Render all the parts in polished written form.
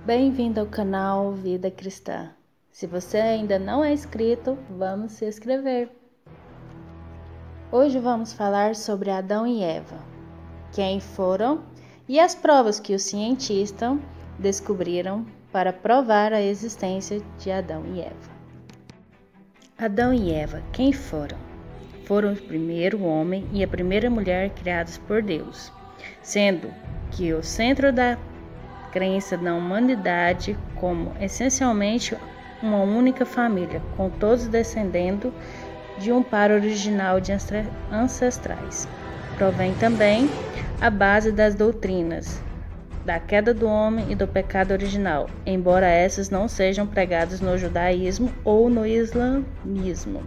Bem-vindo ao canal Vida Cristã. Se você ainda não é inscrito, vamos se inscrever. Hoje vamos falar sobre Adão e Eva, quem foram e as provas que os cientistas descobriram para provar a existência de Adão e Eva. Adão e Eva, quem foram? Foram o primeiro homem e a primeira mulher criados por Deus, sendo que o centro da crença da humanidade como essencialmente uma única família, com todos descendendo de um par original de ancestrais. Provém também a base das doutrinas da queda do homem e do pecado original, embora essas não sejam pregadas no judaísmo ou no islamismo.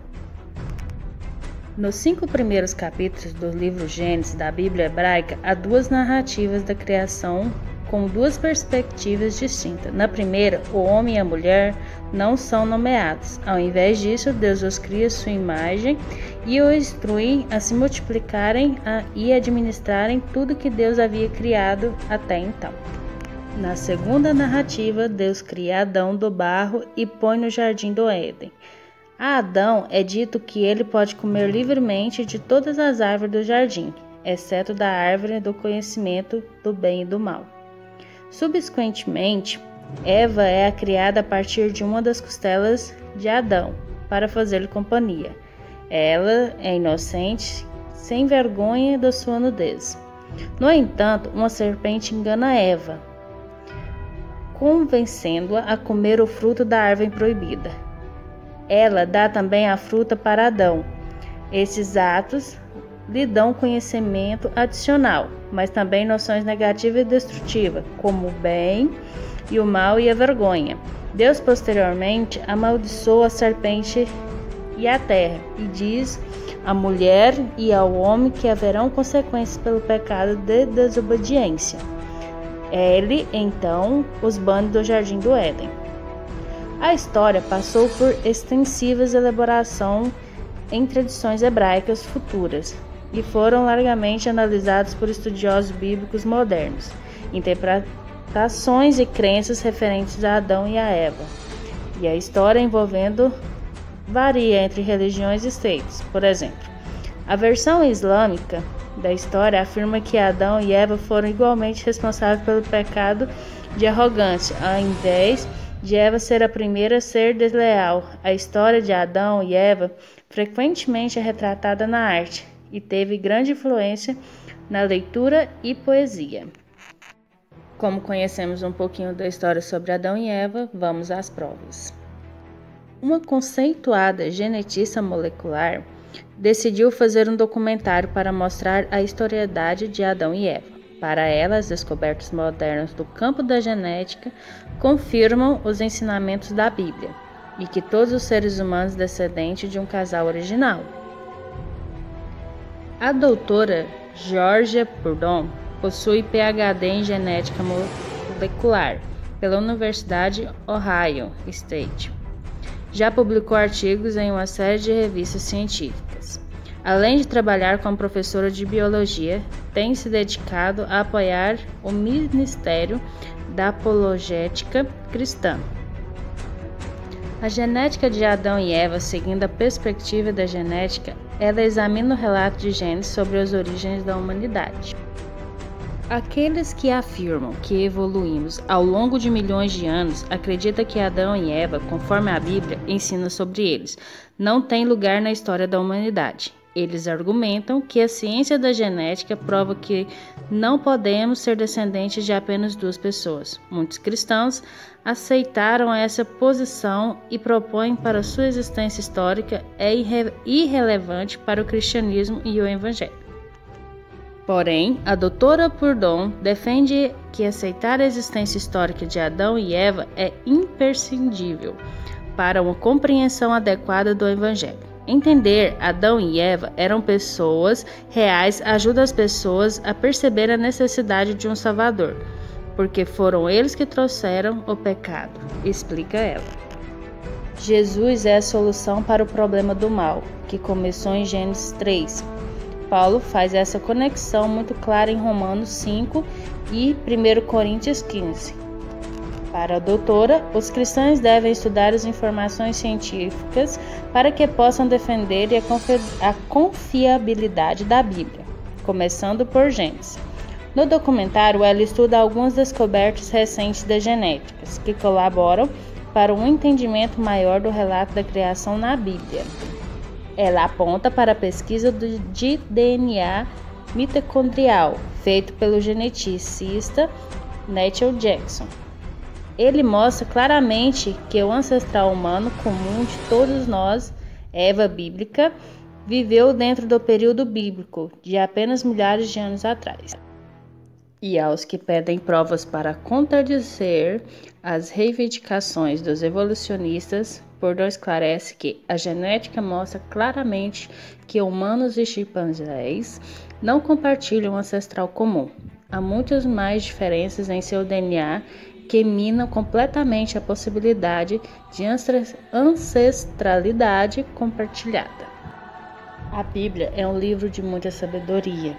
Nos 5 primeiros capítulos do livro Gênesis da Bíblia hebraica, há 2 narrativas da criação com 2 perspectivas distintas. Na primeira, o homem e a mulher não são nomeados. Ao invés disso, Deus os cria à sua imagem e os instrui a se multiplicarem e administrarem tudo que Deus havia criado até então. Na segunda narrativa, Deus cria Adão do barro e põe no jardim do Éden. A Adão é dito que ele pode comer livremente de todas as árvores do jardim, exceto da árvore do conhecimento do bem e do mal. Subsequentemente, Eva é criada a partir de uma das costelas de Adão, para fazer-lhe companhia. Ela é inocente, sem vergonha da sua nudez. No entanto, uma serpente engana Eva, convencendo-a a comer o fruto da árvore proibida. Ela dá também a fruta para Adão. Esses atos lhe dão conhecimento adicional, mas também noções negativas e destrutivas, como o bem e o mal e a vergonha. Deus posteriormente amaldiçoa a serpente e a terra, e diz à mulher e ao homem que haverão consequências pelo pecado de desobediência. Ele, então, os bane do jardim do Éden. A história passou por extensivas elaborações em tradições hebraicas futuras e foram largamente analisados por estudiosos bíblicos modernos, interpretações e crenças referentes a Adão e a Eva. E a história envolvendo varia entre religiões e seitas. Por exemplo, a versão islâmica da história afirma que Adão e Eva foram igualmente responsáveis pelo pecado de arrogância, ao invés de Eva ser a primeira a ser desleal. A história de Adão e Eva frequentemente é retratada na arte e teve grande influência na leitura e poesia. Como conhecemos um pouquinho da história sobre Adão e Eva, vamos às provas. Uma conceituada genetista molecular decidiu fazer um documentário para mostrar a historicidade de Adão e Eva. Para ela, as descobertas modernas do campo da genética confirmam os ensinamentos da Bíblia e que todos os seres humanos descendentes de um casal original. A doutora Georgia Purdom possui PhD em genética molecular pela Universidade Ohio State. Já publicou artigos em uma série de revistas científicas. Além de trabalhar como professora de biologia, tem se dedicado a apoiar o Ministério da Apologética Cristã. A genética de Adão e Eva, seguindo a perspectiva da genética, ela examina o relato de Gênesis sobre as origens da humanidade. Aqueles que afirmam que evoluímos ao longo de milhões de anos acreditam que Adão e Eva, conforme a Bíblia ensina sobre eles, não têm lugar na história da humanidade. Eles argumentam que a ciência da genética prova que não podemos ser descendentes de apenas 2 pessoas. Muitos cristãos aceitaram essa posição e propõem para sua existência histórica é irrelevante para o cristianismo e o evangelho. Porém, a doutora Purdom defende que aceitar a existência histórica de Adão e Eva é imprescindível para uma compreensão adequada do evangelho. Entender Adão e Eva eram pessoas reais ajuda as pessoas a perceber a necessidade de um Salvador, porque foram eles que trouxeram o pecado, explica ela. Jesus é a solução para o problema do mal, que começou em Gênesis 3. Paulo faz essa conexão muito clara em Romanos 5 e 1 Coríntios 15. Para a doutora, os cristãos devem estudar as informações científicas para que possam defender a confiabilidade da Bíblia, começando por Gênesis. No documentário, ela estuda algumas descobertas recentes da genética, que colaboram para um entendimento maior do relato da criação na Bíblia. Ela aponta para a pesquisa de DNA mitocondrial, feito pelo geneticista Nettie Jackson. Ele mostra claramente que o ancestral humano comum de todos nós, Eva bíblica, viveu dentro do período bíblico, de apenas milhares de anos atrás. E aos que pedem provas para contradizer as reivindicações dos evolucionistas, Bourdieu esclarece que a genética mostra claramente que humanos e chimpanzés não compartilham um ancestral comum. Há muitas mais diferenças em seu DNA que minam completamente a possibilidade de ancestralidade compartilhada. A Bíblia é um livro de muita sabedoria,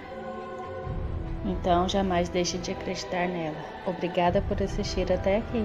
então jamais deixe de acreditar nela. Obrigada por assistir até aqui.